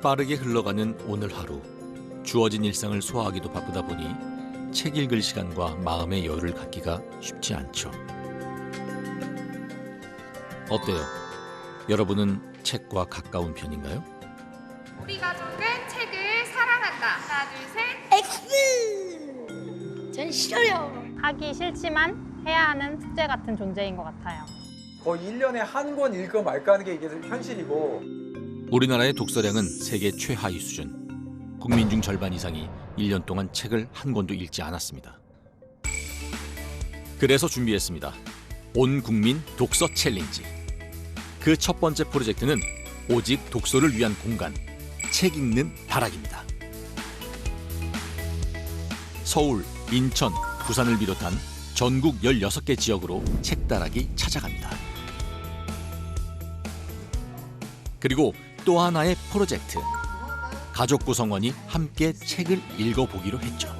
빠르게 흘러가는 오늘 하루. 주어진 일상을 소화하기도 바쁘다 보니 책 읽을 시간과 마음의 여유를 갖기가 쉽지 않죠. 어때요? 여러분은 책과 가까운 편인가요? 우리 가족은 책을 사랑한다. 하나, 둘, 셋. X! 전 싫어요. 하기 싫지만 해야 하는 숙제 같은 존재인 것 같아요. 거의 1년에 한 권 읽어 말까 하는 게 이게 현실이고. 우리나라의 독서량은 세계 최하위 수준. 국민 중 절반 이상이 1년 동안 책을 한 권도 읽지 않았습니다. 그래서 준비했습니다. 온 국민 독서 챌린지. 그 첫 번째 프로젝트는 오직 독서를 위한 공간, 책 읽는 다락입니다. 서울, 인천, 부산을 비롯한 전국 16개 지역으로 책다락이 찾아갑니다. 그리고 또 하나의 프로젝트. 가족 구성원이 함께 책을 읽어보기로 했죠.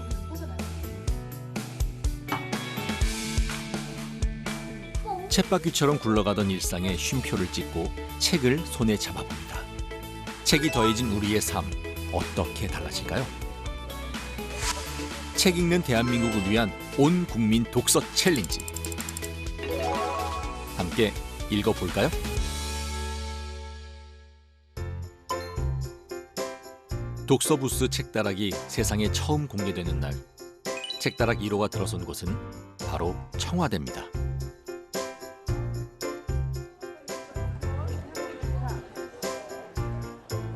쳇바퀴처럼 굴러가던 일상에 쉼표를 찍고 책을 손에 잡아봅니다. 책이 더해진 우리의 삶, 어떻게 달라질까요? 책 읽는 대한민국을 위한 온 국민 독서 챌린지. 함께 읽어볼까요? 독서부스 책다락이 세상에 처음 공개되는 날, 책다락 1호가 들어선 곳은 바로 청와대입니다.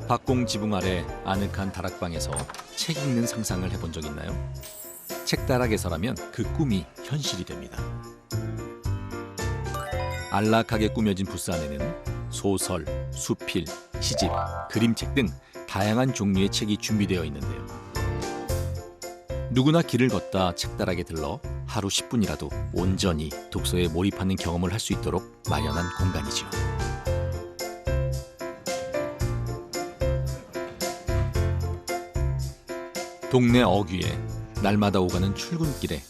박공 지붕 아래 아늑한 다락방에서 책 읽는 상상을 해본 적 있나요? 책다락에서라면 그 꿈이 현실이 됩니다. 안락하게 꾸며진 부스 안에는 소설, 수필, 시집, 그림책 등 다양한 종류의 책이 준비되어 있는데요. 누구나 길을 걷다 책다락에 들러 하루 10분이라도 온전히 독서에 몰입하는 경험을 할 수 있도록 마련한 공간이죠. 동네 어귀에 날마다 오가는 출근길에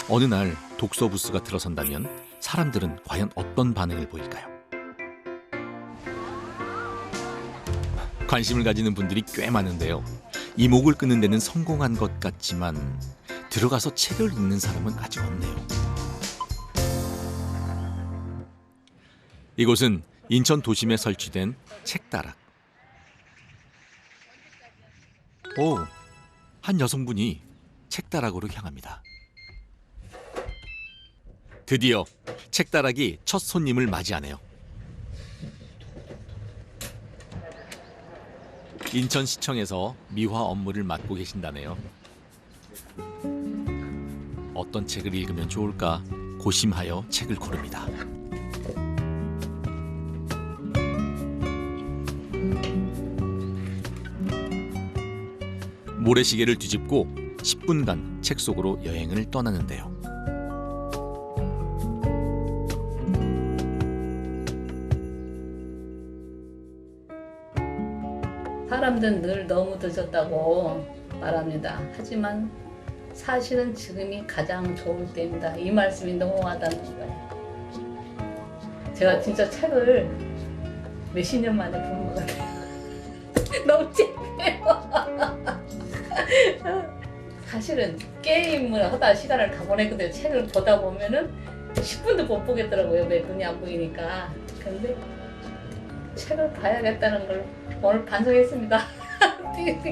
어느 날 독서 부스가 들어선다면 사람들은 과연 어떤 반응을 보일까요? 관심을 가지는 분들이 꽤 많은데요. 이목을 끄는 데는 성공한 것 같지만 들어가서 책을 읽는 사람은 아직 없네요. 이곳은 인천 도심에 설치된 책다락. 오, 한 여성분이 책다락으로 향합니다. 드디어 책다락이 첫 손님을 맞이하네요. 인천시청에서 미화 업무를 맡고 계신다네요. 어떤 책을 읽으면 좋을까 고심하여 책을 고릅니다. 모래시계를 뒤집고 10분간 책 속으로 여행을 떠나는데요. 사람들은 늘 너무 늦었다고 말합니다. 하지만 사실은 지금이 가장 좋을 때입니다. 이 말씀이 너무 와닿는 거예요. 제가 진짜 책을 몇십 년 만에 본 것 같아요. 너무 찝해요. 사실은 게임을 하다 시간을 다 보냈거든요. 책을 보다 보면은 10분도 못 보겠더라고요. 왜 눈이 안 보이니까. 근데 책을 봐야겠다는 걸 오늘 반성했습니다.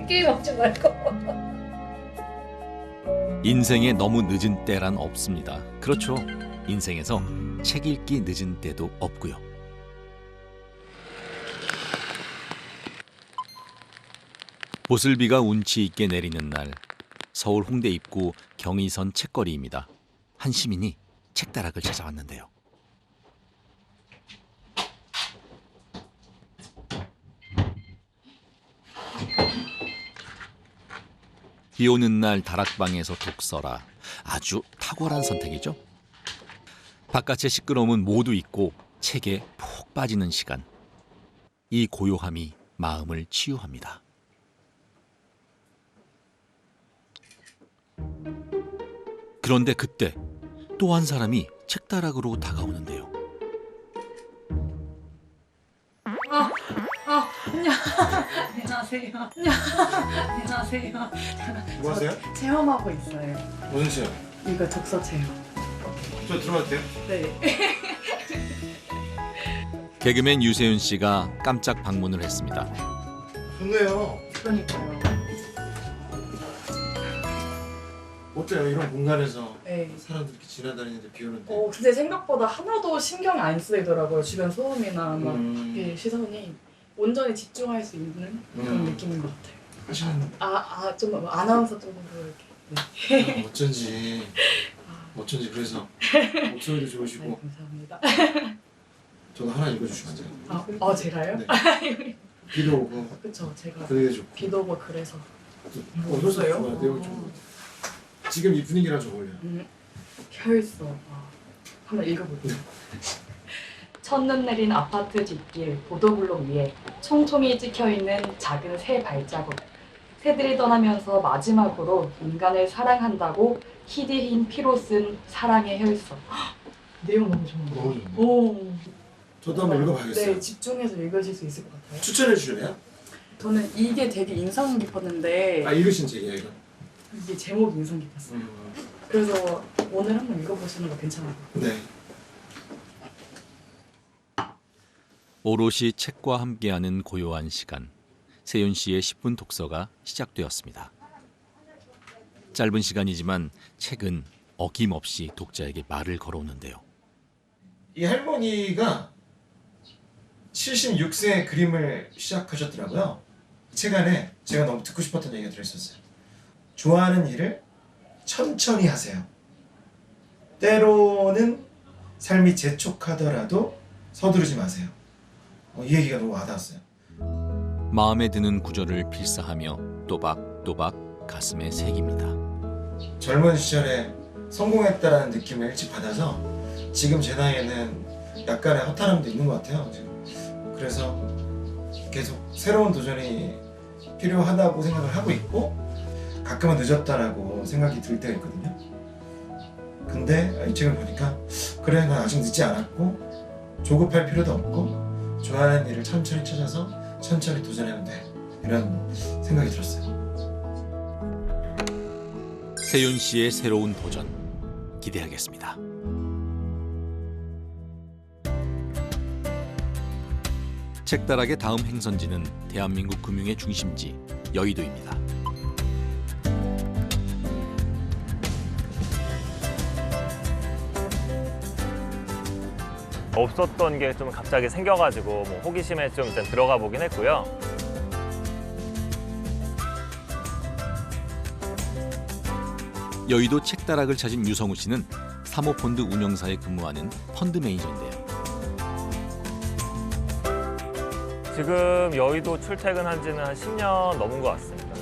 게임 없지 말고. 인생에 너무 늦은 때란 없습니다. 그렇죠. 인생에서 책 읽기 늦은 때도 없고요. 보슬비가 운치 있게 내리는 날, 서울 홍대 입구 경의선 책거리입니다. 한 시민이 책다락을 찾아왔는데요. 비 오는 날 다락방에서 독서라. 아주 탁월한 선택이죠. 바깥의 시끄러움은 모두 잊고 책에 푹 빠지는 시간. 이 고요함이 마음을 치유합니다. 그런데 그때 또 한 사람이 책다락으로 다가오는데요. 안녕하세요. 안녕하세요. 뭐 하세요? 체험하고 있어요. 무슨 시요? 이거 독서 체험. 저 들어가도 돼요? 네. 개그맨 유세윤 씨가 깜짝 방문을 했습니다. 좋네요. 그러니까요. 어때요? 이런 공간에서 네. 사람들 이렇게 지나다니는데 비 오는데. 근데 생각보다 하나도 신경 안 쓰이더라고요. 주변 소음이나 막 이렇게 시선이 온전히 집중할 수 있는 그런 느낌인 것 같아요. 하시는 좀 아나운서 쪽으로 이렇게. 어쩐지 그래서 목소리도 네, 좋으시고. 감사합니다. 저도 하나 읽어주시면 안 돼요? 제가요? 네. 비도 오고 그쵸, 제가 분위기 좋고. 비도 오고 그래서. 소설 좋아요. 내용 좋은 것 같아요. 지금 이 분위기랑 좀 어울려요. 펴있어. 한번 읽어볼게요. 첫눈 내린 아파트 뒷길 보도블록 위에 총총히 찍혀있는 작은 새 발자국. 새들이 떠나면서 마지막으로 인간을 사랑한다고 희디흰 피로 쓴 사랑의 혈서. 내용 너무 좋은데? 너무 좋네요. 오. 저도 한번 읽어봐야겠어요. 네, 집중해서 읽으실 수 있을 것 같아요. 추천해 주실래요? 저는 이게 되게 인상 깊었는데 읽으신 책이에요 이거? 이게 제목이 인상 깊었어요. 그래서 오늘 한번 읽어보시는 거 괜찮아요. 네. 오롯이 책과 함께하는 고요한 시간. 세윤 씨의 10분 독서가 시작되었습니다. 짧은 시간이지만 책은 어김없이 독자에게 말을 걸어오는데요. 이 할머니가 76세 그림을 시작하셨더라고요. 책 안에 제가 너무 듣고 싶었던 얘기가 들어있었어요. 좋아하는 일을 천천히 하세요. 때로는 삶이 재촉하더라도 서두르지 마세요. 이 얘기가 너무 와닿았어요. 마음에 드는 구절을 필사하며 또박또박 가슴에 새깁니다. 젊은 시절에 성공했다라는 느낌을 일찍 받아서 지금 제 나이에는 약간의 허탈함도 있는 것 같아요. 지금. 그래서 계속 새로운 도전이 필요하다고 생각을 하고 있고 가끔은 늦었다라고 생각이 들 때가 있거든요. 근데 이 책을 보니까 그래 난 아직 늦지 않았고 조급할 필요도 없고 좋아하는 일을 천천히 찾아서 천천히 도전하면 돼 이런 생각이 들었어요. 세윤 씨의 새로운 도전 기대하겠습니다. 책다락의 다음 행선지는 대한민국 금융의 중심지 여의도입니다. 없었던 게 좀 갑자기 생겨가지고 뭐 호기심에 좀 일단 들어가 보긴 했고요. 여의도 책다락을 찾은 유성우 씨는 사모펀드 운영사에 근무하는 펀드 매니저인데요. 지금 여의도 출퇴근한 지는 한 10년 넘은 것 같습니다.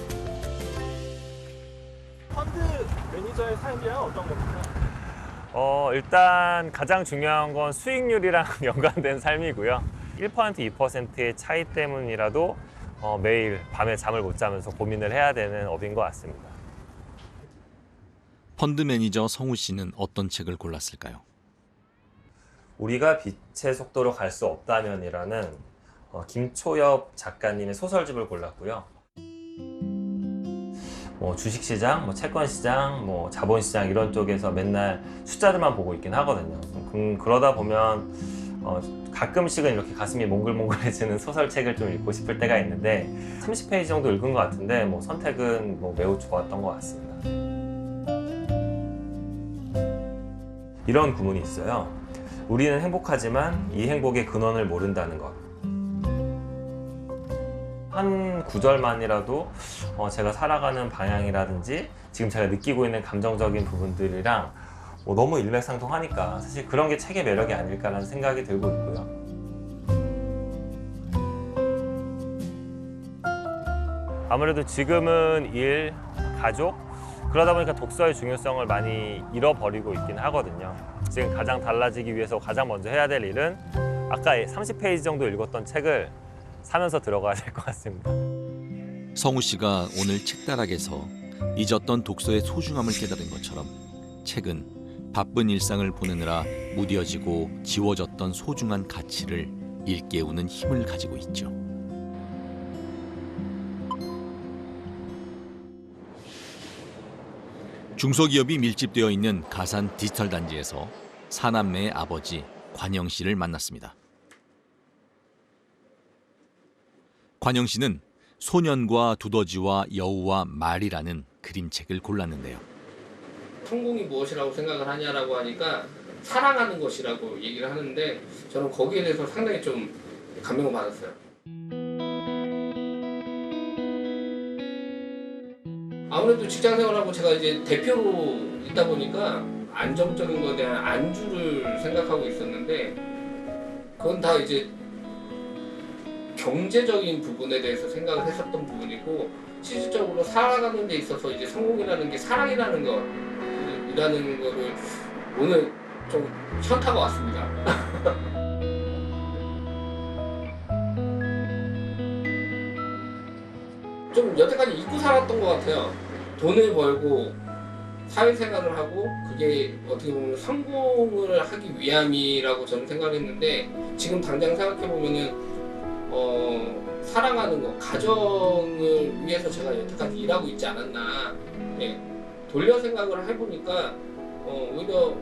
펀드 매니저의 삶이란 어떤 겁니까? 일단 가장 중요한 건 수익률이랑 연관된 삶이고요. 1%, 2%의 차이 때문이라도 매일 밤에 잠을 못 자면서 고민을 해야 되는 업인 것 같습니다. 펀드 매니저 성우 씨는 어떤 책을 골랐을까요? 우리가 빛의 속도로 갈 수 없다면이라는 김초엽 작가님의 소설집을 골랐고요. 뭐 주식시장, 뭐 채권시장, 뭐 자본시장 이런 쪽에서 맨날 숫자들만 보고 있긴 하거든요. 그러다 보면 가끔씩은 이렇게 가슴이 몽글몽글해지는 소설책을 좀 읽고 싶을 때가 있는데 30페이지 정도 읽은 것 같은데 뭐 선택은 뭐 매우 좋았던 것 같습니다. 이런 구문이 있어요. 우리는 행복하지만 이 행복의 근원을 모른다는 것. 한 구절만이라도 제가 살아가는 방향이라든지 지금 제가 느끼고 있는 감정적인 부분들이랑 너무 일맥상통하니까 사실 그런 게 책의 매력이 아닐까라는 생각이 들고 있고요. 아무래도 지금은 일, 가족, 그러다 보니까 독서의 중요성을 많이 잃어버리고 있긴 하거든요. 지금 가장 달라지기 위해서 가장 먼저 해야 될 일은 아까 30페이지 정도 읽었던 책을 사면서 들어가야 될 것 같습니다. 성우 씨가 오늘 책다락에서 잊었던 독서의 소중함을 깨달은 것처럼 책은 바쁜 일상을 보내느라 무뎌지고 지워졌던 소중한 가치를 일깨우는 힘을 가지고 있죠. 중소기업이 밀집되어 있는 가산 디지털 단지에서 사남매의 아버지 관영 씨를 만났습니다. 관영 씨는 소년과 두더지와 여우와 말이라는 그림책을 골랐는데요. 성공이 무엇이라고 생각을 하냐라고 하니까 사랑하는 것이라고 얘기를 하는데 저는 거기에 대해서 상당히 좀 감명을 받았어요. 아무래도 직장 생활하고 제가 이제 대표로 있다 보니까 안정적인 것에 대한 안주를 생각하고 있었는데 그건 다 이제 경제적인 부분에 대해서 생각을 했었던 부분이고 실질적으로 살아가는 데 있어서 이제 성공이라는 게 사랑이라는 것이라는 거를 오늘 좀 현타가 왔습니다. 좀 여태까지 잊고 살았던 것 같아요. 돈을 벌고 사회생활을 하고 그게 어떻게 보면 성공을 하기 위함이라고 저는 생각을 했는데 지금 당장 생각해보면은 사랑하는 것, 가정을 위해서 제가 여태까지 일하고 있지 않았나. 예, 돌려 생각을 해보니까 오히려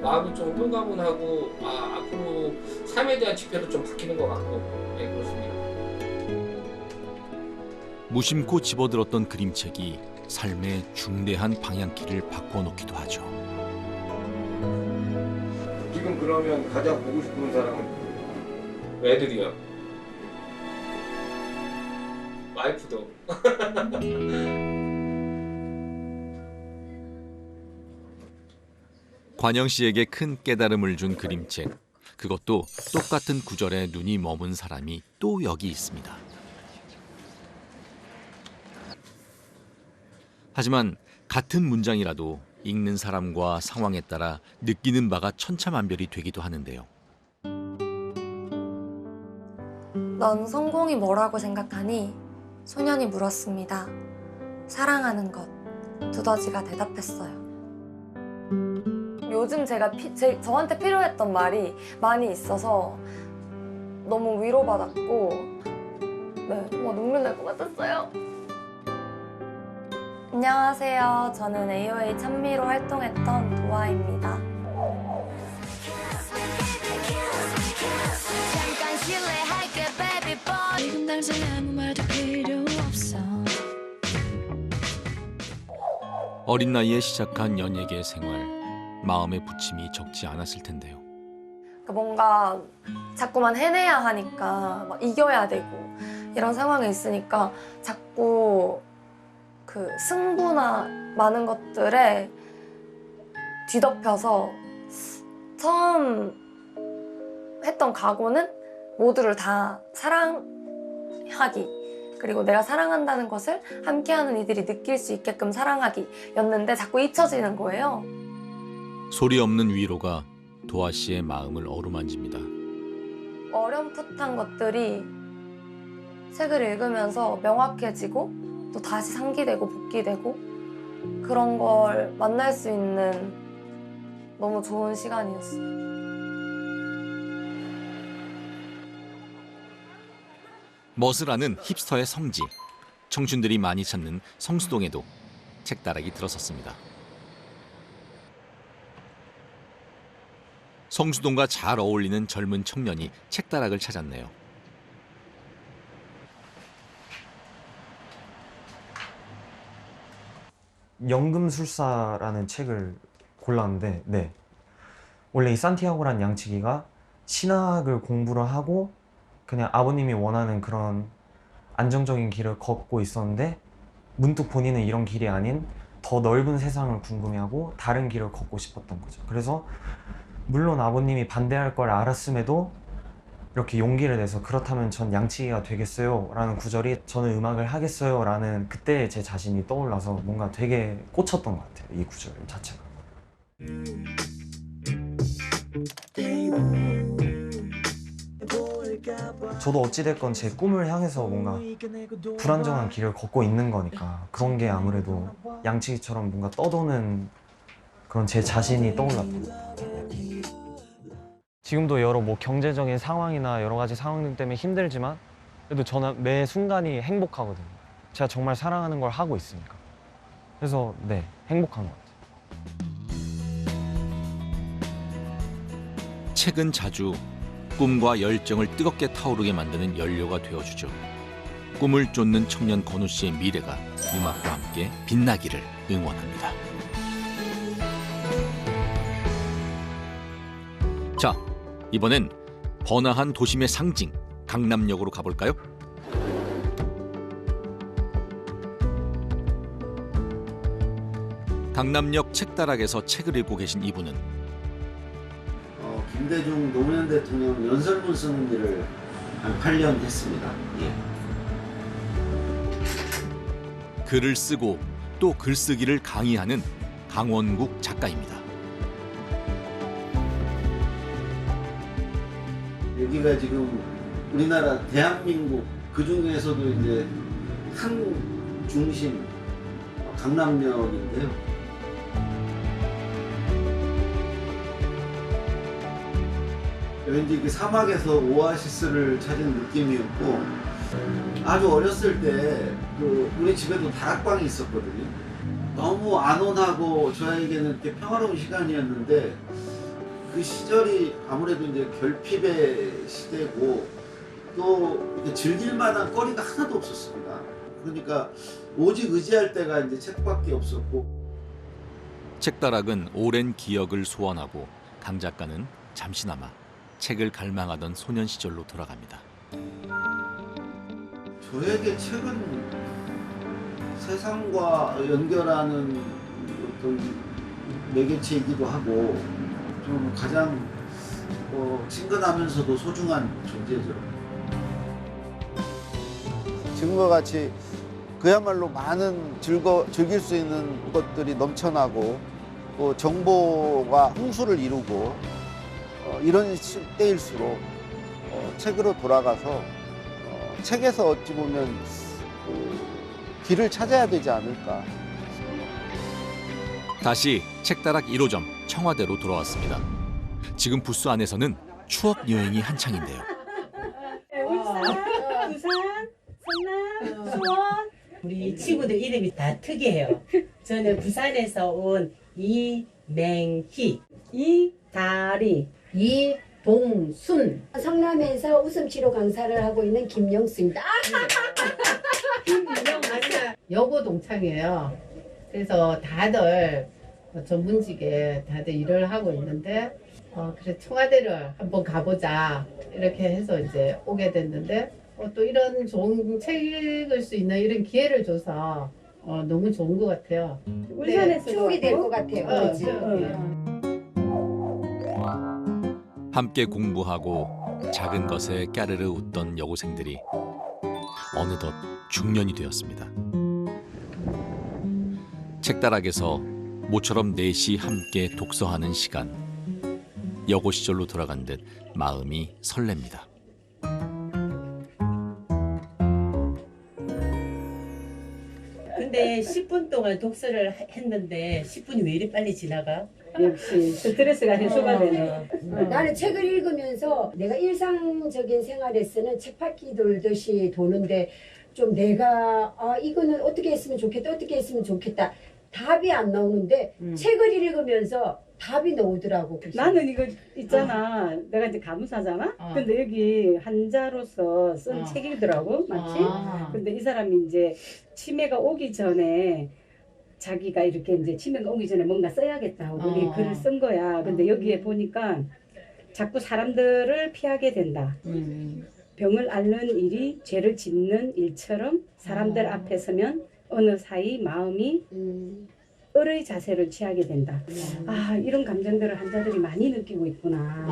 마음이 좀 홀가분하고 앞으로 삶에 대한 지표도 좀 바뀌는 것 같고 예, 그렇습니다. 무심코 집어들었던 그림책이 삶의 중대한 방향키를 바꿔놓기도 하죠. 지금 그러면 가장 보고 싶은 사람은 애들이요. 와이프도. 관영 씨에게 큰 깨달음을 준 그림책. 그것도 똑같은 구절에 눈이 머문 사람이 또 여기 있습니다. 하지만 같은 문장이라도 읽는 사람과 상황에 따라 느끼는 바가 천차만별이 되기도 하는데요. 넌 성공이 뭐라고 생각하니? 소년이 물었습니다. 사랑하는 것. 두더지가 대답했어요. 요즘 저한테 필요했던 말이 많이 있어서 너무 위로받았고 네, 눈물 날 것 같았어요. 안녕하세요. 저는 AOA 찬미로 활동했던 도아입니다. 잠깐 실례할게 baby boy. 지금 당장 아무 말도 필요 없어. 어린 나이에 시작한 연예계 생활, 마음의 부침이 적지 않았을 텐데요. 뭔가 자꾸만 해내야 하니까 막 이겨야 되고 이런 상황에 있으니까 자꾸 그 승부나 많은 것들에 뒤덮여서 처음 했던 각오는 모두를 다 사랑하기, 그리고 내가 사랑한다는 것을 함께하는 이들이 느낄 수 있게끔 사랑하기였는데 자꾸 잊혀지는 거예요. 소리 없는 위로가 도아 씨의 마음을 어루만집니다. 어렴풋한 것들이 책을 읽으면서 명확해지고 또 다시 상기되고 복기되고 그런 걸 만날 수 있는 너무 좋은 시간이었어요. 멋을 아는 힙스터의 성지, 청춘들이 많이 찾는 성수동에도 책다락이 들어섰습니다. 성수동과 잘 어울리는 젊은 청년이 책다락을 찾았네요. 연금술사라는 책을 골랐는데, 네, 원래 이 산티아고란 양치기가 신학을 공부를 하고 그냥 아버님이 원하는 그런 안정적인 길을 걷고 있었는데 문득 본인은 이런 길이 아닌 더 넓은 세상을 궁금해하고 다른 길을 걷고 싶었던 거죠. 그래서 물론 아버님이 반대할 걸 알았음에도 이렇게 용기를 내서 그렇다면 전 양치기가 되겠어요 라는 구절이 저는 음악을 하겠어요 라는 그때 제 자신이 떠올라서 뭔가 되게 꽂혔던 것 같아요, 이 구절 자체가. 저도 어찌됐건 제 꿈을 향해서 뭔가 불안정한 길을 걷고 있는 거니까 그런 게 아무래도 양치기처럼 뭔가 떠도는 그런 제 자신이 떠올랐던 것 같아요. 지금도 여러 경제적인 상황이나 여러 가지 상황들 때문에 힘들지만 그래도 저는 매 순간이 행복하거든요. 제가 정말 사랑하는 걸 하고 있으니까. 그래서 네, 행복한 것 같아요. 책은 자주 꿈과 열정을 뜨겁게 타오르게 만드는 연료가 되어주죠. 꿈을 쫓는 청년 건우 씨의 미래가 음악과 함께 빛나기를 응원합니다. 자, 이번엔 번화한 도심의 상징 강남역으로 가볼까요? 강남역 책다락에서 책을 읽고 계신 이분은 김대중 노무현 대통령 연설문 쓰는 일을 한 8년 했습니다. 예. 글을 쓰고 또 글쓰기를 강의하는 강원국 작가입니다. 여기가 지금 우리나라 대한민국 그 중에서도 이제 한 중심 강남역인데요. 왠지 그 사막에서 오아시스를 찾은 느낌이었고, 아주 어렸을 때 그 우리 집에도 다락방이 있었거든요. 너무 안온하고 저에게는 이렇게 평화로운 시간이었는데, 그 시절이 아무래도 이제 결핍의 시대고 또 즐길 만한 거리가 하나도 없었습니다. 그러니까 오직 의지할 때가 이제 책밖에 없었고. 책다락은 오랜 기억을 소환하고 강 작가는 잠시나마 책을 갈망하던 소년 시절로 돌아갑니다. 저에게 책은 세상과 연결하는 어떤 매개체이기도 하고 좀 가장 친근하면서도 소중한 존재죠. 지금과 같이 그야말로 많은 즐길 수 있는 것들이 넘쳐나고 또 정보가 홍수를 이루고 이런 때일수록 책으로 돌아가서 책에서 어찌 보면 길을 찾아야 되지 않을까. 다시 책다락 1호점 청와대로 돌아왔습니다. 지금 부스 안에서는 추억 여행이 한창인데요. 울산, 부산, 성남, 수원. 우리 친구들 이름이 다 특이해요. 저는 부산에서 온 이맹희, 이다리, 이동순. 성남에서 웃음치료 강사를 하고 있는 김영수입니다. 여고 동창이에요. 그래서 다들 전문직에 다들 일을 하고 있는데 그래서 청와대를 한번 가보자 이렇게 해서 이제 오게 됐는데 또 이런 좋은 책 읽을 수 있는 이런 기회를 줘서 너무 좋은 것 같아요. 울산에서 추억이 될 것 같아요. 그렇지? 함께 공부하고 작은 것에 까르르 웃던 여고생들이 어느덧 중년이 되었습니다. 책다락에서 모처럼 넷이 함께 독서하는 시간. 여고 시절로 돌아간 듯 마음이 설렙니다. 근데 10분 동안 독서를 했는데 10분이 왜 이리 빨리 지나가? 역시 스트레스가 해소가 나는 책을 읽으면서 내가 일상적인 생활에 쓰는 책바퀴 돌듯이 도는데 좀 내가 이거는 어떻게 했으면 좋겠다 답이 안 나오는데 책을 읽으면서 답이 나오더라고. 나는 이거 있잖아. 내가 이제 가무사잖아. 근데 여기 한자로서 쓴 책이더라고, 마치. 근데 이 사람이 이제 치매가 오기 전에 자기가 이렇게 이제 치매가 오기 전에 뭔가 써야겠다고 글을 쓴 거야. 근데 여기에 보니까 자꾸 사람들을 피하게 된다. 병을 앓는 일이 죄를 짓는 일처럼 사람들 앞에 서면 어느 사이 마음이 을의 자세를 취하게 된다. 이런 감정들을 환자들이 많이 느끼고 있구나.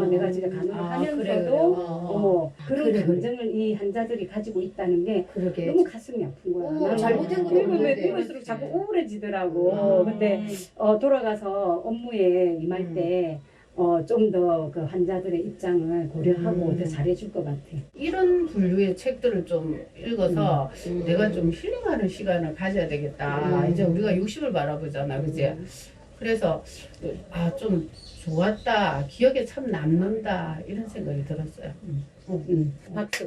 내가 지금 간호를 하면서도 그런 감정을 이 환자들이 가지고 있다는 게 너무 가슴이 아픈 거야. 잘못된 거 읽을수록 자꾸 우울해지더라고. 근데 돌아가서 업무에 임할 때 좀 더 그 환자들의 입장을 고려하고 더 잘해줄 것 같아. 이런 분류의 책들을 좀 읽어서 내가 좀 힐링하는 시간을 가져야 되겠다. 이제 우리가 60을 바라보잖아, 그지? 그래서 좀 좋았다, 기억에 참 남는다 이런 생각이 들었어요. 박수.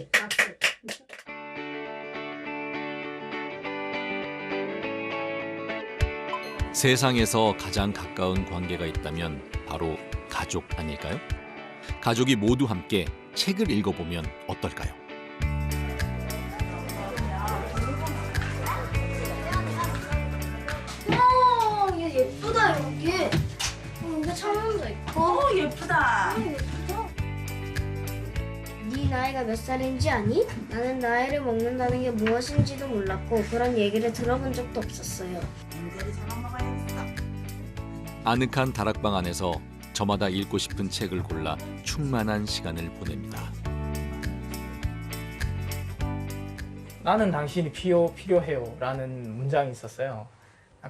세상에서 가장 가까운 관계가 있다면 바로 가족 아닐까요? 가족이 모두 함께 책을 읽어보면 어떨까요? 얘 예쁘다 여기. 이거 창문도 있고. 예쁘다. 네 나이가 몇 살인지 아니? 나는 나이를 먹는다는 게 무엇인지도 몰랐고 그런 얘기를 들어본 적도 없었어요. 아늑한 다락방 안에서 저마다 읽고 싶은 책을 골라 충만한 시간을 보냅니다. 나는 당신이 필요해요 라는 문장이 있었어요.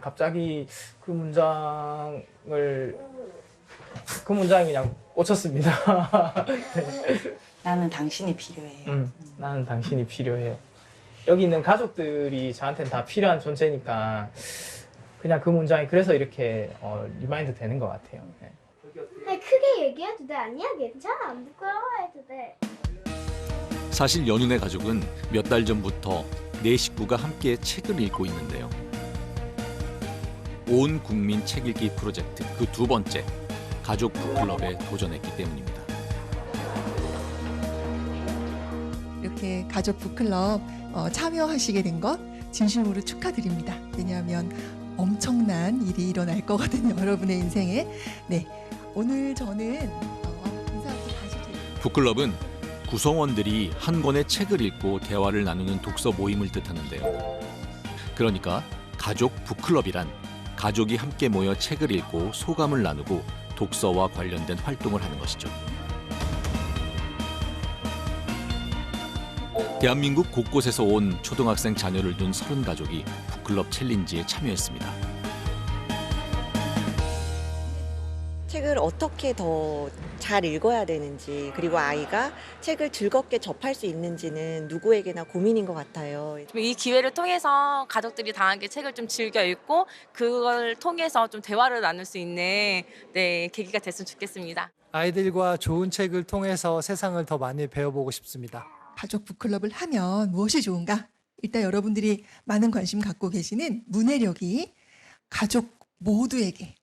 갑자기 그 문장이 그냥 꽂혔습니다. 네. 나는 당신이 필요해요. 나는 당신이 필요해요. 여기 있는 가족들이 저한테는 다 필요한 존재니까 그냥 그 문장이 그래서 이렇게 리마인드 되는 것 같아요. 네. 크게 얘기해도 돼? 아니야 괜찮아 안 부끄러워해도 돼. 사실 연훈의 가족은 몇 달 전부터 네 식구가 함께 책을 읽고 있는데요. 온 국민 책 읽기 프로젝트 그 두 번째 가족 북클럽에 도전했기 때문입니다. 이렇게 가족 북클럽 참여하시게 된 것 진심으로 축하드립니다. 왜냐하면 엄청난 일이 일어날 거거든요. 여러분의 인생에. 네, 오늘 저는 인사하고 가셔도 북클럽은 구성원들이 한 권의 책을 읽고 대화를 나누는 독서 모임을 뜻하는데요. 그러니까 가족 북클럽이란 가족이 함께 모여 책을 읽고 소감을 나누고 독서와 관련된 활동을 하는 것이죠. 대한민국 곳곳에서 온 초등학생 자녀를 둔 30가족이 북클럽 챌린지에 참여했습니다. 책을 어떻게 더 잘 읽어야 되는지, 그리고 아이가 책을 즐겁게 접할 수 있는지는 누구에게나 고민인 것 같아요. 이 기회를 통해서 가족들이 다 함께 책을 좀 즐겨 읽고 그걸 통해서 좀 대화를 나눌 수 있는 계기가 됐으면 좋겠습니다. 아이들과 좋은 책을 통해서 세상을 더 많이 배워보고 싶습니다. 가족 북클럽을 하면 무엇이 좋은가? 일단 여러분들이 많은 관심 갖고 계시는 문해력이 가족 모두에게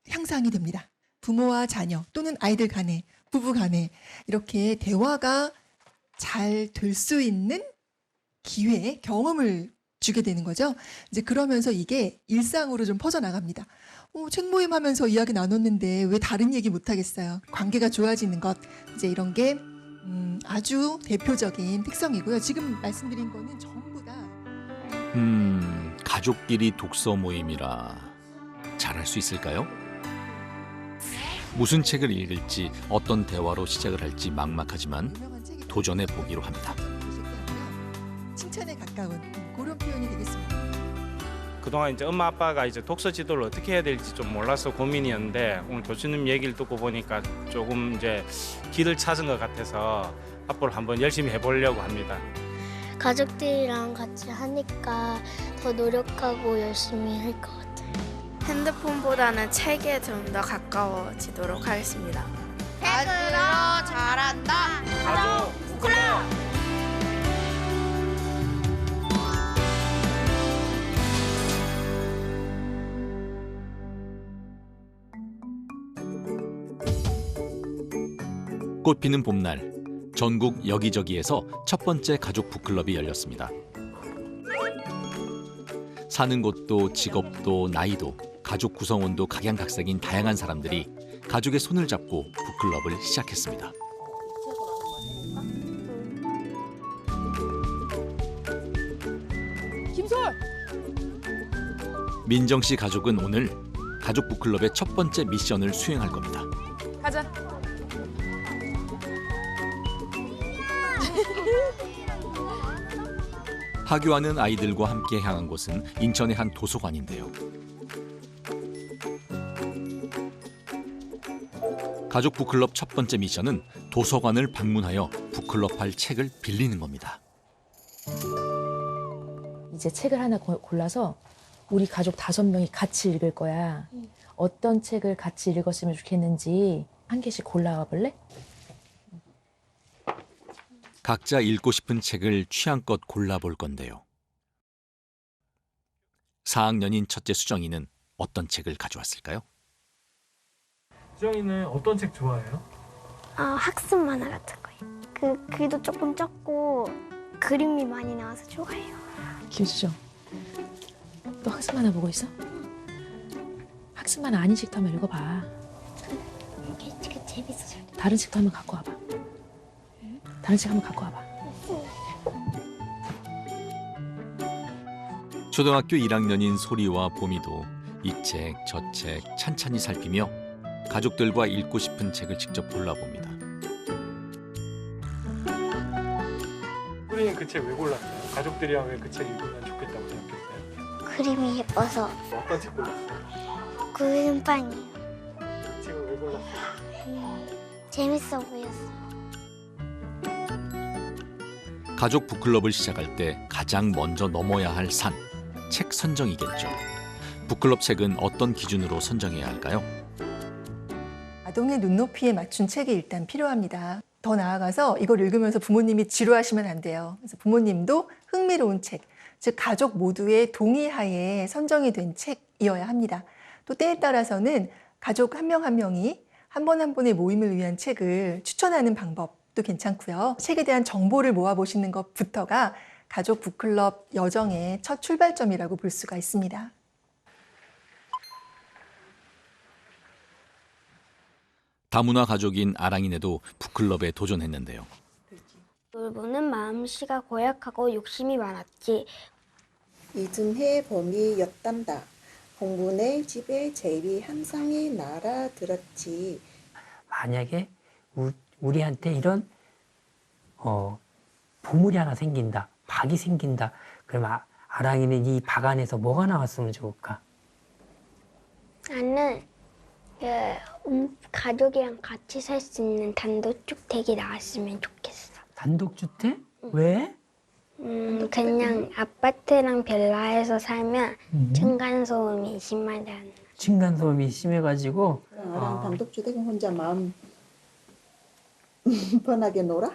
향상이 됩니다. 부모와 자녀 또는 아이들 간에, 부부 간에 이렇게 대화가 잘 될 수 있는 기회, 경험을 주게 되는 거죠. 이제 그러면서 이게 일상으로 좀 퍼져나갑니다. 책 모임 하면서 이야기 나눴는데 왜 다른 얘기 못 하겠어요. 관계가 좋아지는 것, 이제 이런 게 아주 대표적인 특성이고요. 지금 말씀드린 거는 전부 다 가족끼리 독서 모임이라 잘할 수 있을까요? 무슨 책을 읽을지 어떤 대화로 시작을 할지 막막하지만 도전해 보기로 합니다. 칭찬에 가까운 그런 표현이 되겠습니다. 그동안 이제 엄마 아빠가 이제 독서 지도를 어떻게 해야 될지 좀 몰라서 고민이었는데 오늘 교수님 얘기를 듣고 보니까 조금 이제 길을 찾은 것 같아서 앞으로 한번 열심히 해보려고 합니다. 가족들이랑 같이 하니까 더 노력하고 열심히 할 것 같아요. 핸드폰보다는 책에 좀 더 가까워지도록 하겠습니다. 책으로 잘한다. 가족 북클럽. 꽃피는 봄날, 전국 여기저기에서 첫 번째 가족 북클럽이 열렸습니다. 사는 곳도 직업도 나이도 가족 구성원도 각양각색인 다양한 사람들이 가족의 손을 잡고 북클럽을 시작했습니다. 김솔! 민정 씨 가족은 오늘 가족 북클럽의 첫 번째 미션을 수행할 겁니다. 가자. 하교하는 아이들과 함께 향한 곳은 인천의 한 도서관인데요. 가족 북클럽 첫 번째 미션은 도서관을 방문하여 북클럽할 책을 빌리는 겁니다. 이제 책을 하나 골라서 우리 가족 5명이 같이 읽을 거야. 어떤 책을 같이 읽었으면 좋겠는지 한 개씩 골라와 볼래? 각자 읽고 싶은 책을 취향껏 골라볼 건데요. 4학년인 첫째 수정이는 어떤 책을 가져왔을까요? 수정이는 어떤 책 좋아해요? 학습 만화 같은 거요. 글도 조금 적고 그림이 많이 나와서 좋아해요. 김수정, 또 학습 만화 보고 있어? 학습 만화 아닌 책도 한번 읽어봐. 그 재밌어. 다른 책도 한번 갖고 와봐. 다른 책 한번 갖고 와봐. 초등학교 1학년인 소리와 보미도 이 책, 저 책 찬찬히 살피며 가족들과 읽고 싶은 책을 직접 골라봅니다. 소리는 그 책 왜 골랐어요? 가족들이랑 왜 그 책 읽으면 좋겠다고 생각했어요? 그림이 예뻐서. 어떤 책 골랐어요? 그림빵이에요. 그 책을 왜 골랐어요? 재밌어 보였어요. 가족 북클럽을 시작할 때 가장 먼저 넘어야 할 산, 책 선정이겠죠. 북클럽 책은 어떤 기준으로 선정해야 할까요? 아동의 눈높이에 맞춘 책이 일단 필요합니다. 더 나아가서 이걸 읽으면서 부모님이 지루하시면 안 돼요. 그래서 부모님도 흥미로운 책, 즉 가족 모두의 동의하에 선정이 된 책이어야 합니다. 또 때에 따라서는 가족 한 명 한 명이 한 번 한 번의 모임을 위한 책을 추천하는 방법도 괜찮고요. 책에 대한 정보를 모아보시는 것부터가 가족 북클럽 여정의 첫 출발점이라고 볼 수가 있습니다. 다문화 가족인 아랑이네도 북클럽에 도전했는데요. 돌보는 마음씨가 고약하고 욕심이 많았지. 이듬해 봄이 엿단다. 공부네 집에 제일이 항상이 날아들었지. 만약에 우리한테 이런 보물이 하나 생긴다, 박이 생긴다. 그러면 아랑이는 이 박 안에서 뭐가 나왔으면 좋을까? 나는 가족이랑 같이 살 수 있는 단독주택이 나왔으면 좋겠어. 단독주택? 왜? 그냥 아파트랑 빌라에서 살면 층간소음이 심하잖아. 층간소음이 심해가지고 나랑 단독주택은 혼자 마음 편하게 놀아?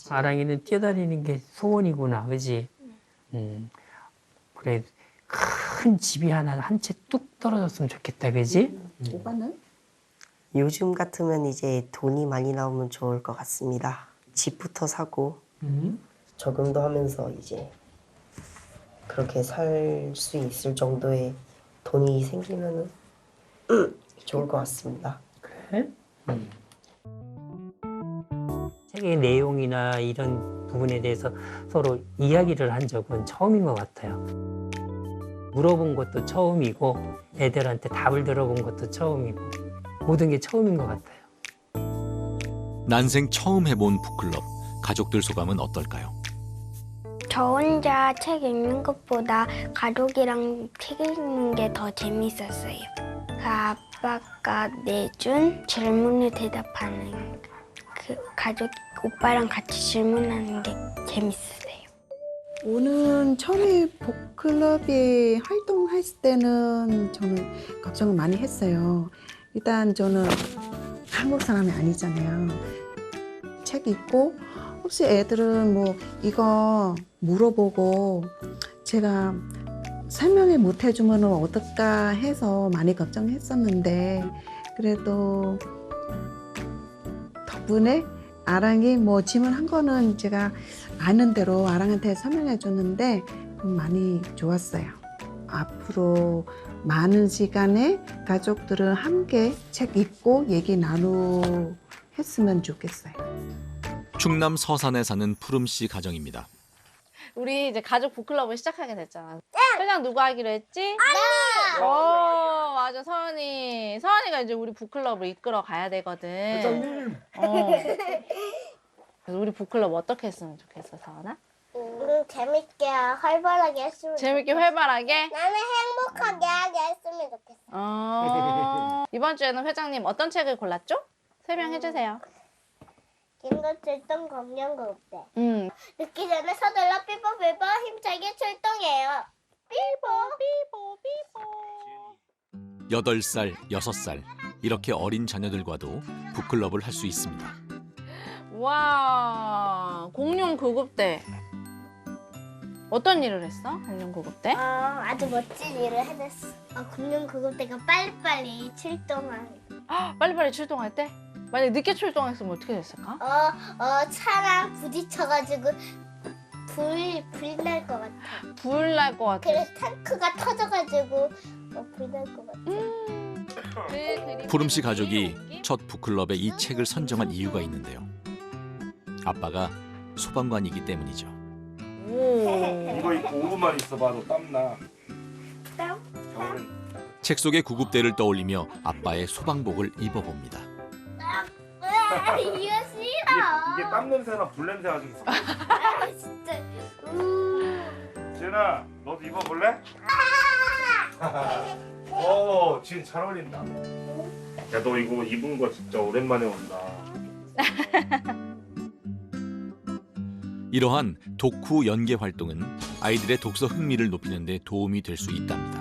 아랑이는 뛰어다니는 게 소원이구나, 그지? 그래, 큰 집이 하나 한 채 뚝 떨어졌으면 좋겠다, 그지? 오빠는? 요즘 같으면 이제 돈이 많이 나오면 좋을 것 같습니다. 집부터 사고 적응도 하면서 이제 그렇게 살 수 있을 정도의 돈이 생기면은 좋을 것 같습니다. 그래? 책의 내용이나 이런 부분에 대해서 서로 이야기를 한 적은 처음인 것 같아요. 물어본 것도 처음이고 애들한테 답을 들어본 것도 처음이고 모든 게 처음인 것 같아요. 난생 처음 해본 북클럽, 가족들 소감은 어떨까요? 저 혼자 책 읽는 것보다 가족이랑 책 읽는 게 더 재밌었어요. 그 아빠가 내준 질문에 대답하는 가족 오빠랑 같이 질문하는 게 재밌었어요. 오늘 처음에 북클럽에 활동했을 때는 저는 걱정을 많이 했어요. 일단 저는 한국 사람이 아니잖아요. 책 읽고 혹시 애들은 뭐 이거 물어보고 제가 설명을 못 해주면 어떨까 해서 많이 걱정했었는데 그래도 덕분에 아랑이 뭐 질문한 거는 제가 아는 대로 아랑한테 설명해 줬는데 많이 좋았어요. 앞으로 많은 시간에 가족들은 함께 책 읽고 얘기 나누었으면 좋겠어요. 충남 서산에 사는 푸름씨 가정입니다. 우리 이제 가족 북클럽을 시작하게 됐잖아. 회장 누구 하기로 했지? 언니! 맞아, 서은이. 서은이가 이제 우리 북클럽을 이끌어 가야 되거든. 회장님! 그래서 우리 북클럽 어떻게 했으면 좋겠어, 서은아? 재밌게 활발하게 했으면 재밌게 좋겠어. 활발하게? 나는 행복하게 하게 했으면 좋겠어. 이번 주에는 회장님 어떤 책을 골랐죠? 설명해주세요. 긴거 출동 공룡 그룹대. 늦기 전에 서둘러 삐뽀삐뽀 힘차게 출동해요. 삐뽀. 8살, 6살 이렇게 어린 자녀들과도 북클럽을 할 수 있습니다. 와, 공룡 구급대. 어떤 일을 했어? 공룡구급 때? 아주 멋진 일을 해냈어. 공룡구급대가 빨리빨리 출동한. 빨리빨리 출동할 때? 만약에 늦게 출동했으면 어떻게 됐을까? 차랑 부딪혀가지고 불 날 것 같아. 불 날 것 같아. 그래 탱크가 터져가지고 불 날 것 같아. 푸름 씨 가족이 첫 북클럽에 이 책을 선정한 이유가 있는데요. 아빠가 소방관이기 때문이죠. 이거 입고 5분만 있어봐도 땀나. 땀? 책 속의 구급대를 떠올리며 아빠의 소방복을 입어봅니다. 이거 싫어. 이게 땀 냄새나 불 냄새 가지고 있어. 진짜. 지은아, 너도 입어볼래? 지은 잘 어울린다. 야, 너 이거 입은 거 진짜 오랜만에 온다. 이러한 독후 연계 활동은 아이들의 독서 흥미를 높이는 데 도움이 될 수 있답니다.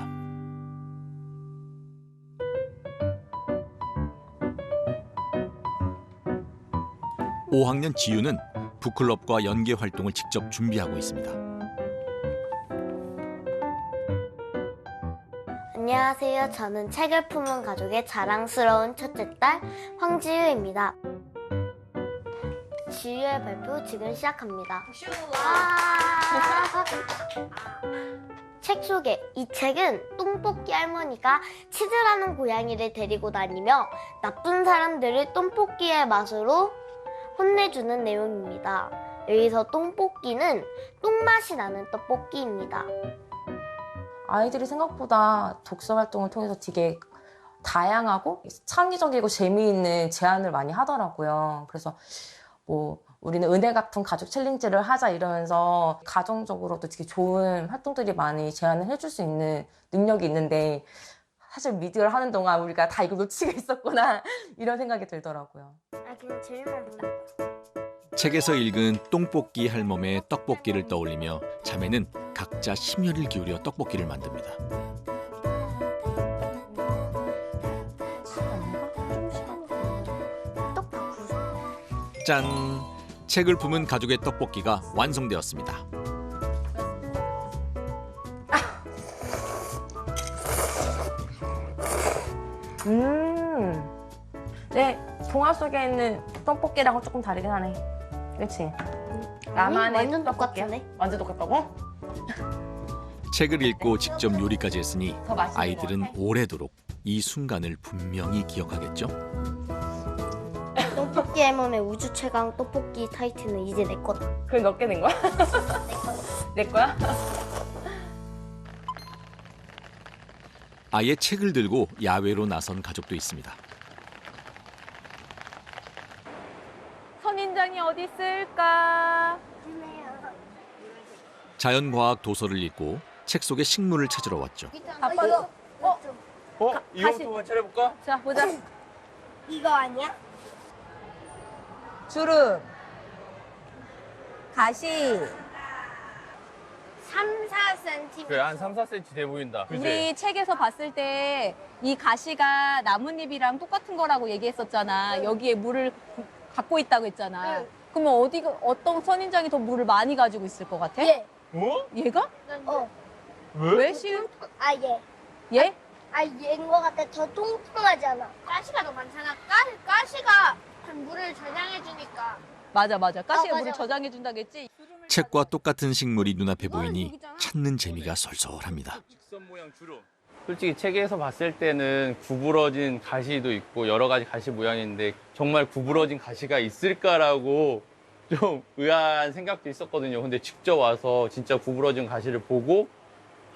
(5학년) 지유는 북클럽과 연계 활동을 직접 준비하고 있습니다. 안녕하세요. 저는 책을 품은 가족의 자랑스러운 첫째 딸 황지유입니다. 지유의 발표 지금 시작합니다. 책 소개. 이 책은 똥볶이 할머니가 치즈라는 고양이를 데리고 다니며 나쁜 사람들을 똥볶이의 맛으로 혼내주는 내용입니다. 여기서 똥볶이는 똥맛이 나는 떡볶이입니다. 아이들이 생각보다 독서 활동을 통해서 되게 다양하고 창의적이고 재미있는 제안을 많이 하더라고요. 그래서 뭐 우리는 은혜 갚은 가족 챌린지를 하자 이러면서 가정적으로도 되게 좋은 활동들이 많이 제안을 해줄 수 있는 능력이 있는데 사실 미디어를 하는 동안 우리가 다 이거 놓치고 있었구나 이런 생각이 들더라고요. 그냥 제일만 보는 책에서 읽은 똥볶이 할멈의 떡볶이를 떠올리며 자매는 각자 심혈을 기울여 떡볶이를 만듭니다. 짠! 책을 품은 가족의 떡볶이가 완성되었습니다. 네, 동화 속에 있는 떡볶이랑은 조금 다르긴 하네. 그렇지? 나만의 완전 떡볶이야? 똑같은데? 완전 똑같다고? 책을 읽고 직접 요리까지 했으니 더 맛있는 것 아이들은 같아? 오래도록 이 순간을 분명히 기억하겠죠? 떡볶이 할멈의 우주 최강 떡볶이 타이틀은 이제 내 거다. 그걸 몇 개 낸 거야? 내 거야? 아예 책을 들고 야외로 나선 가족도 있습니다. 선인장이 어디 있을까? 자연과학 도서를 읽고 책 속의 식물을 찾으러 왔죠. 아빠도 이거부터 한번 차려볼까? 자 보자. 이거 아니야? 주름, 가시. 3-4cm. 그래, 한 3-4cm 돼 보인다. 우리 책에서 봤을 때 이 가시가 나뭇잎이랑 똑같은 거라고 얘기했었잖아. 여기에 물을 갖고 있다고 했잖아. 그러면 어떤 선인장이 더 물을 많이 가지고 있을 것 같아? 얘. 얘가? 왜 시은? 얘. 얘? 얘인 것 같아. 더 뚱뚱하잖아. 가시가 더 많잖아. 가시가 물을 저장해주니까. 맞아. 가시가 맞아. 물을 저장해준다고 했지? 책과 똑같은 식물이 눈앞에 보이니 찾는 재미가 쏠쏠합니다. 솔직히 책에서 봤을 때는 구부러진 가시도 있고 여러 가지 가시 모양인데 정말 구부러진 가시가 있을까라고 좀 의아한 생각도 있었거든요. 근데 직접 와서 진짜 구부러진 가시를 보고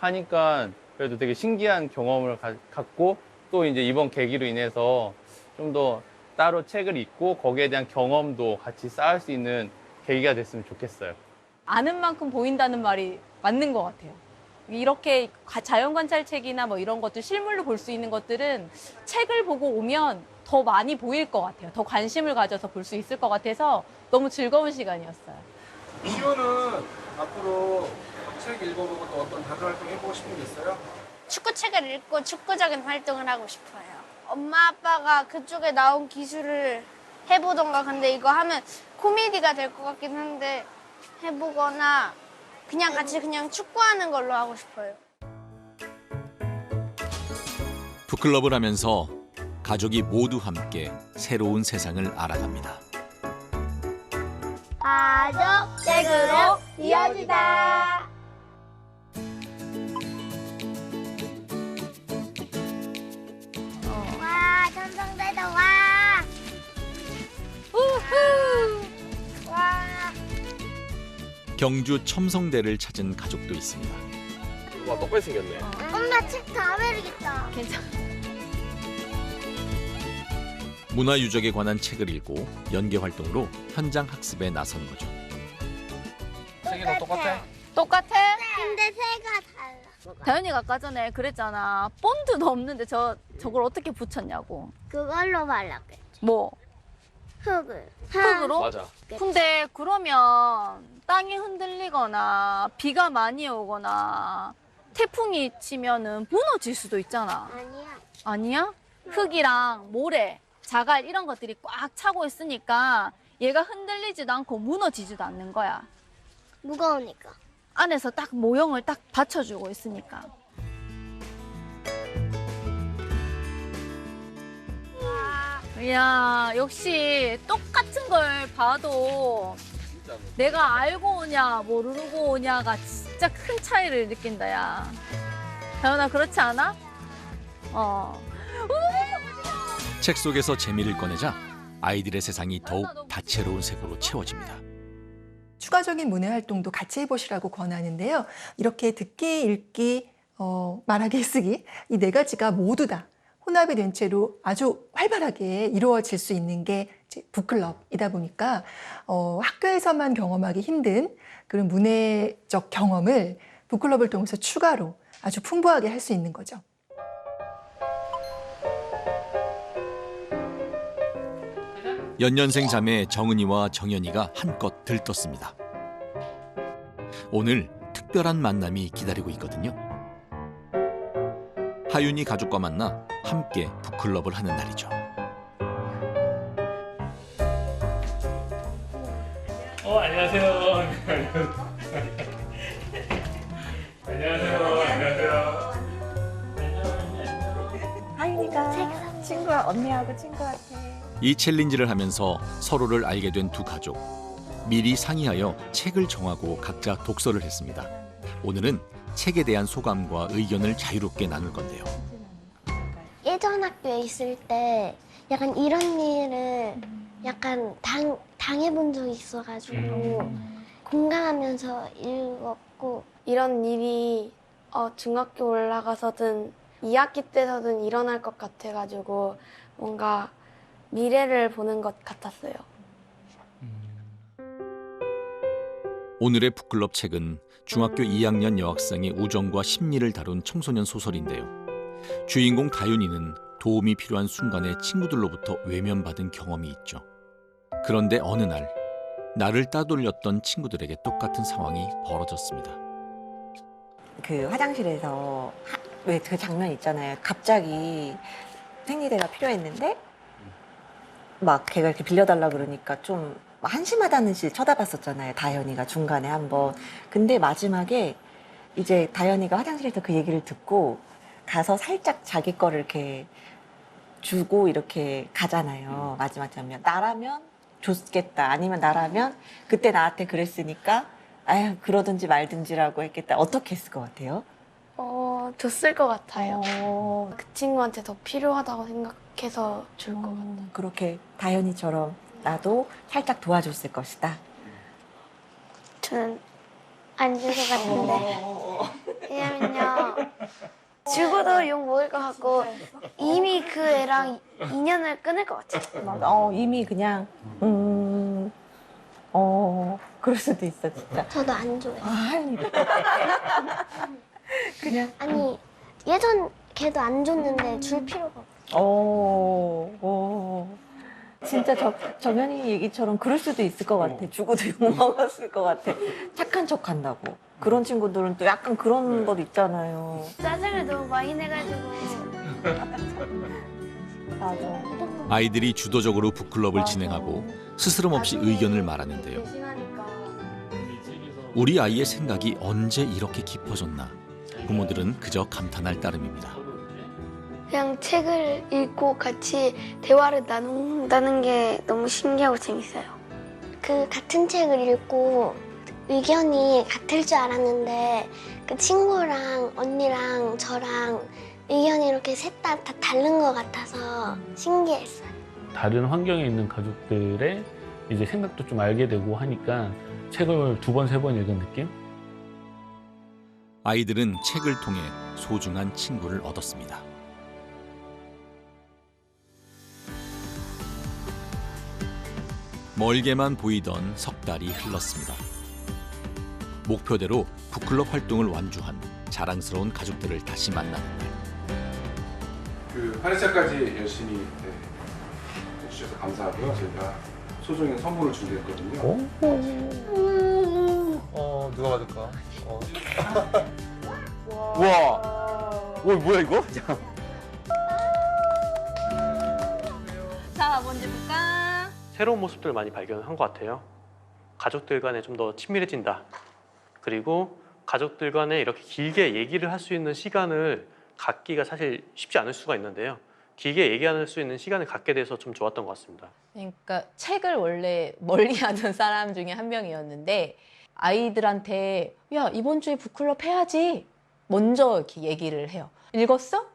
하니까 그래도 되게 신기한 경험을 갖고 또 이제 이번 계기로 인해서 좀 더 따로 책을 읽고 거기에 대한 경험도 같이 쌓을 수 있는 계기가 됐으면 좋겠어요. 아는 만큼 보인다는 말이 맞는 것 같아요. 이렇게 자연관찰책이나 뭐 이런 것들 실물로 볼 수 있는 것들은 책을 보고 오면 더 많이 보일 것 같아요. 더 관심을 가져서 볼 수 있을 것 같아서 너무 즐거운 시간이었어요. 시호는 앞으로 책 읽어보고 또 어떤 다른 활동 해보고 싶은 게 있어요? 축구책을 읽고 축구적인 활동을 하고 싶어요. 엄마 아빠가 그쪽에 나온 기술을 해보던가. 근데 이거 하면 코미디가 될 것 같긴 한데 해보거나 그냥 같이 그냥 축구하는 걸로 하고 싶어요. 북클럽을 하면서 가족이 모두 함께 새로운 세상을 알아갑니다. 가족 책으로 이어지다. 와, 전성대도 와. 우후. 와. 경주 첨성대를 찾은 가족도 있습니다. 와, 똑같이 생겼네. 엄마 책 다 베리겠다. 괜찮아. 문화유적에 관한 책을 읽고 연계 활동으로 현장 학습에 나선 거죠. 책이랑 똑같아? 똑같아? 근데 새가 달라. 다현이가 아까 전에 그랬잖아. 본드도 없는데 저걸 어떻게 붙였냐고. 그걸로 말랐겠지. 뭐? 흙으로? 맞아. 근데 그러면 땅이 흔들리거나 비가 많이 오거나 태풍이 치면은 무너질 수도 있잖아. 아니야. 아니야? 흙이랑 모래, 자갈 이런 것들이 꽉 차고 있으니까 얘가 흔들리지도 않고 무너지지도 않는 거야. 무거우니까. 안에서 딱 모형을 딱 받쳐주고 있으니까. 이야, 역시 똑같은 걸 봐도 내가 알고 오냐 모르고 오냐가 진짜 큰 차이를 느낀다, 야. 다현아, 그렇지 않아? 책 속에서 재미를 꺼내자 아이들의 세상이 더욱 다채로운 색으로 채워집니다. 추가적인 문해 활동도 같이 해보시라고 권하는데요. 이렇게 듣기, 읽기, 말하기, 쓰기 이 네 가지가 모두 다 혼합이 된 채로 아주 활발하게 이루어질 수 있는 게 이제 북클럽이다 보니까 학교에서만 경험하기 힘든 그런 문해적 경험을 북클럽을 통해서 추가로 아주 풍부하게 할 수 있는 거죠. 연년생 자매 정은이와 정연이가 한껏 들떴습니다. 오늘 특별한 만남이 기다리고 있거든요. 하윤이 가족과 만나 함께 북클럽을 하는 날이죠. 안녕하세요. 안녕하세요. 하윤이가 친구야, 언니하고 친구 같아. 이 챌린지를 하면서 서로를 알게 된 두 가족. 미리 상의하여 책을 정하고 각자 독서를 했습니다. 오늘은 책에 대한 소감과 의견을 자유롭게 나눌 건데요. 예전 학교에 있을 때 약간 이런 일을 약간 당해본 적이 있어가지고 공감하면서 읽었고, 이런 일이 중학교 올라가서든 2학기 때서든 일어날 것 같아가지고 뭔가 미래를 보는 것 같았어요. 오늘의 북클럽 책은 중학교 2학년 여학생의 우정과 심리를 다룬 청소년 소설인데요. 주인공 다윤이는 도움이 필요한 순간에 친구들로부터 외면받은 경험이 있죠. 그런데 어느 날 나를 따돌렸던 친구들에게 똑같은 상황이 벌어졌습니다. 그 화장실에서 왜 그 장면 있잖아요. 갑자기 생리대가 필요했는데 막 걔가 이렇게 빌려달라 그러니까 좀 한심하다는 듯이 쳐다봤었잖아요. 다현이가 중간에 한번. 근데 마지막에 이제 다현이가 화장실에서 그 얘기를 듣고 가서 살짝 자기 거를 이렇게 주고 이렇게 가잖아요. 마지막 장면. 나라면 줬겠다. 아니면 나라면 그때 나한테 그랬으니까 아유 그러든지 말든지라고 했겠다. 어떻게 했을 것 같아요? 줬을 것 같아요. 그 친구한테 더 필요하다고 생각해서 줄 것 같아요. 그렇게 다현이처럼 나도 살짝 도와줬을 것이다. 저는 안 줄 것 같은데. 왜냐면요, 주고도 욕 먹을 것 같고 이미 그 애랑 인연을 끊을 것 같아요. 이미 그냥 그럴 수도 있어 진짜. 저도 안 줘요. 하윤이도 그냥 아니 예전 걔도 안 줬는데 줄 필요가 없어. 진짜 정연이 얘기처럼 그럴 수도 있을 것 같아. 주고도 욕 먹었을 것 같아. 착한 척 한다고. 그런 친구들은 또 약간 그런 것 있잖아요. 짜증을 너무 많이 내가지고. 맞아. 아이들이 주도적으로 북클럽을 진행하고 스스럼 없이 의견을 말하는데요. 대신하니까 우리 아이의 생각이 언제 이렇게 깊어졌나 부모들은 그저 감탄할 따름입니다. 그냥 책을 읽고 같이 대화를 나눈다는 게 너무 신기하고 재밌어요. 그 같은 책을 읽고 의견이 같을 줄 알았는데 그 친구랑 언니랑 저랑 의견이 이렇게 셋 다 다른 것 같아서 신기했어요. 다른 환경에 있는 가족들의 이제 생각도 좀 알게 되고 하니까 책을 2번, 3번 읽은 느낌? 아이들은 책을 통해 소중한 친구를 얻었습니다. 멀게만 보이던 석 달이 흘렀습니다. 목표대로 북클럽 활동을 완주한 자랑스러운 가족들을 다시 만나는 날. 그 8회차까지 열심히 해주셔서 감사하고요. 저희가 소정의 선물을 준비했거든요. 누가 받을까? 우와. 뭐야 이거? 자, 먼저 볼까? 새로운 모습들을 많이 발견한 것 같아요. 가족들 간에 좀 더 친밀해진다. 그리고 가족들 간에 이렇게 길게 얘기를 할 수 있는 시간을 갖기가 사실 쉽지 않을 수가 있는데요. 길게 얘기할 수 있는 시간을 갖게 돼서 좀 좋았던 것 같습니다. 그러니까 책을 원래 멀리하던 사람 중에 한 명이었는데 아이들한테 야, 이번 주에 북클럽 해야지 먼저 이렇게 얘기를 해요. 읽었어?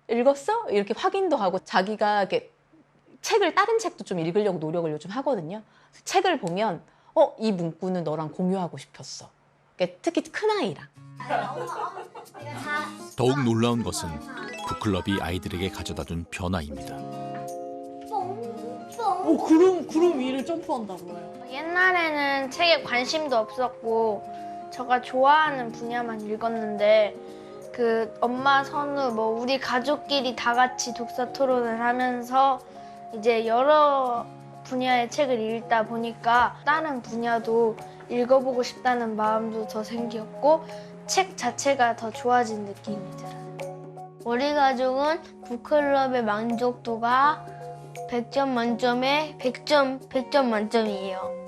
읽었어? 이렇게 확인도 하고 자기가 이렇게 책을 다른 책도 좀 읽으려고 노력을 요즘 하거든요. 책을 보면 이 문구는 너랑 공유하고 싶었어. 그러니까 특히 큰아이랑. 더욱 놀라운 것은 북클럽이 아이들에게 가져다준 변화입니다. 구름 위를 점프한다고요? 옛날에는 책에 관심도 없었고 제가 좋아하는 분야만 읽었는데 그 엄마, 선우, 뭐 우리 가족끼리 다 같이 독서 토론을 하면서 이제 여러 분야의 책을 읽다 보니까 다른 분야도 읽어보고 싶다는 마음도 더 생겼고 책 자체가 더 좋아진 느낌이 들어요. 우리 가족은 북클럽의 만족도가 100점 만점에 100점 만점이에요.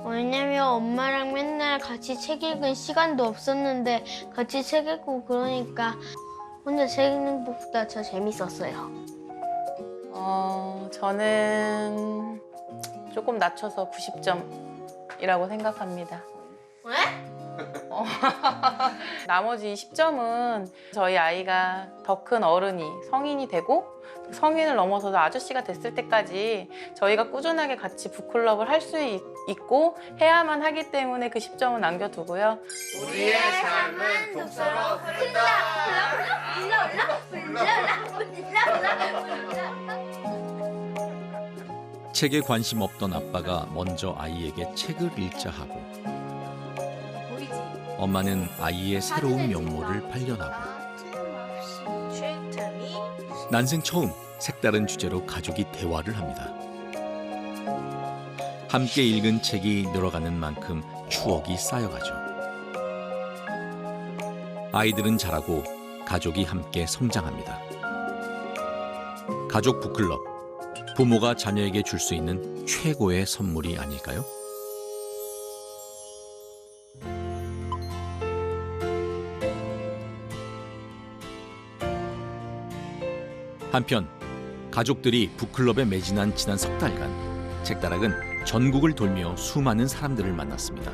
왜냐면 엄마랑 맨날 같이 책 읽은 시간도 없었는데 같이 책 읽고 그러니까 혼자 책 읽는 것보다 더 재밌었어요. 저는 조금 낮춰서 90점이라고 생각합니다. 왜? 나머지 10점은 저희 아이가 더 큰 어른이 성인이 되고 성인을 넘어서서 아저씨가 됐을 때까지 저희가 꾸준하게 같이 북클럽을 할 수 있고 해야만 하기 때문에 그 10점은 남겨두고요. 우리의 삶은 독서로 흐른다. 책에 관심 없던 아빠가 먼저 아이에게 책을 읽자 하고 엄마는 아이의 새로운 면모를 발견하고 난생 처음 색다른 주제로 가족이 대화를 합니다. 함께 읽은 책이 늘어가는 만큼 추억이 쌓여가죠. 아이들은 자라고 가족이 함께 성장합니다. 가족 북클럽, 부모가 자녀에게 줄 수 있는 최고의 선물이 아닐까요? 한편 가족들이 북클럽에 매진한 지난 석 달간 책다락은 전국을 돌며 수많은 사람들을 만났습니다.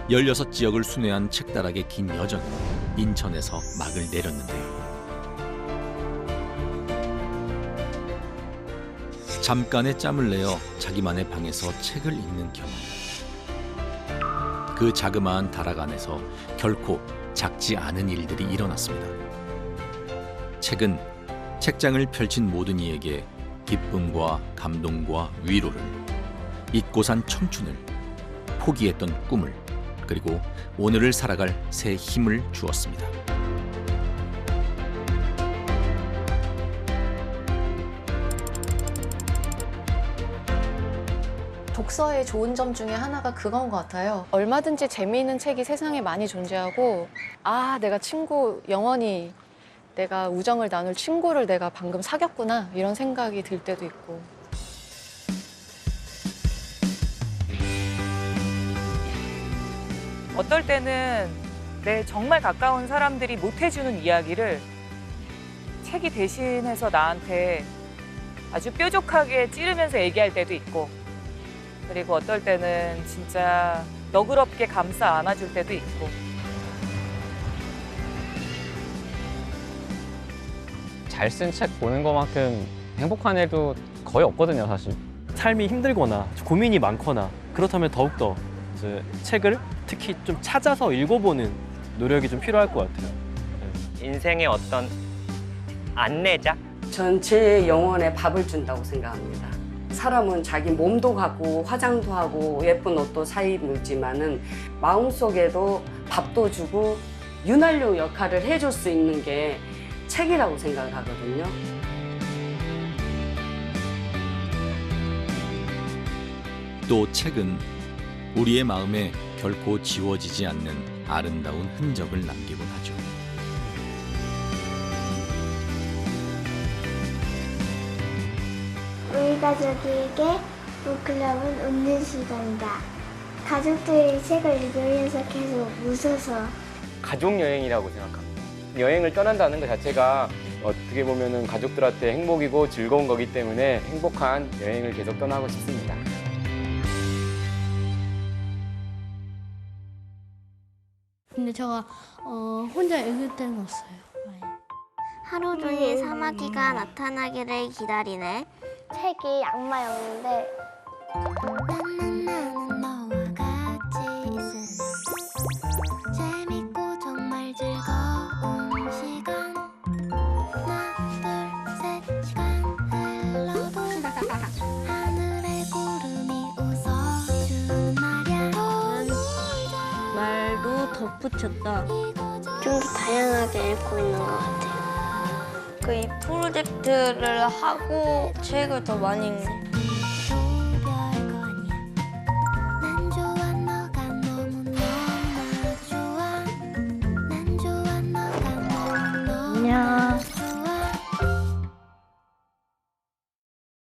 16지역을 순회한 책다락의 긴 여정은 인천에서 막을 내렸는데요. 잠깐의 짬을 내어 자기만의 방에서 책을 읽는 경험. 그 자그마한 다락 안에서 결코 작지 않은 일들이 일어났습니다. 책은 책장을 펼친 모든 이에게 기쁨과 감동과 위로를, 잊고 산 청춘을, 포기했던 꿈을, 그리고 오늘을 살아갈 새 힘을 주었습니다. 독서의 좋은 점 중에 하나가 그건 것 같아요. 얼마든지 재미있는 책이 세상에 많이 존재하고 내가 친구 영원히 내가 우정을 나눌 친구를 내가 방금 사귀었구나 이런 생각이 들 때도 있고. 어떨 때는 내 정말 가까운 사람들이 못 해주는 이야기를 책이 대신해서 나한테 아주 뾰족하게 찌르면서 얘기할 때도 있고, 그리고 어떨 때는 진짜 너그럽게 감싸 안아줄 때도 있고. 잘 쓴 책 보는 것만큼 행복한 일도 거의 없거든요, 사실. 삶이 힘들거나 고민이 많거나 그렇다면 더욱더 이제 책을 특히 좀 찾아서 읽어보는 노력이 좀 필요할 것 같아요. 인생의 어떤 안내자? 전 제 영혼에 밥을 준다고 생각합니다. 사람은 자기 몸도 가고 화장도 하고 예쁜 옷도 사입지만은 마음속에도 밥도 주고 윤활유 역할을 해줄 수 있는 게 책이라고 생각을 하거든요. 또 책은 우리의 마음에 결코 지워지지 않는 아름다운 흔적을 남기곤 하죠. 우리 가족에게 북클럽은 웃는 시간이다. 가족들이 책을 읽으면서 계속 웃어서. 가족 여행이라고 생각합니다. 여행을 떠난다는 것 자체가 어떻게 보면은 가족들한테 행복이고 즐거운 거기 때문에 행복한 여행을 계속 떠나고 싶습니다. 근데 제가 혼자 읽을 때는 없어요. 하루 종일 사마귀가 나타나기를 기다리네. 책이 악마였는데 재밌고 정말 즐거운 시간. 하나, 둘, 셋 시간 흘러도 하늘에 구름이 웃어주는 말이야. 말도 덧붙였다. 좀 더 다양하게 읽고 있는 것 같아요. 이 프로젝트를 하고 책을 더 많이 읽는